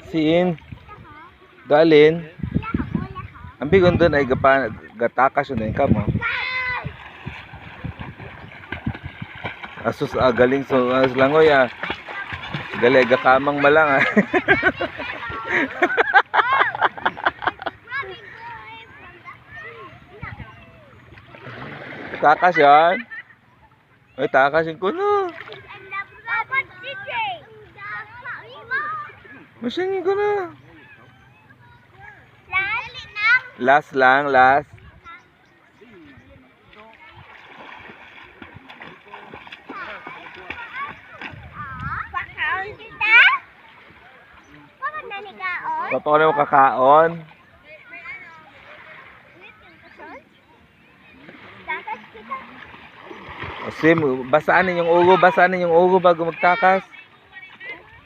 Siin. Galin. Ang bigon doon ay gatakas yun ka mo. Asus galing so langoy Gali gakamang malang Takas yan. Ay takas yung kuno. Masingin ko na. Last lang, last. Papa ko na mo kakaon. Sim, basaan yung ugo bago magtakas.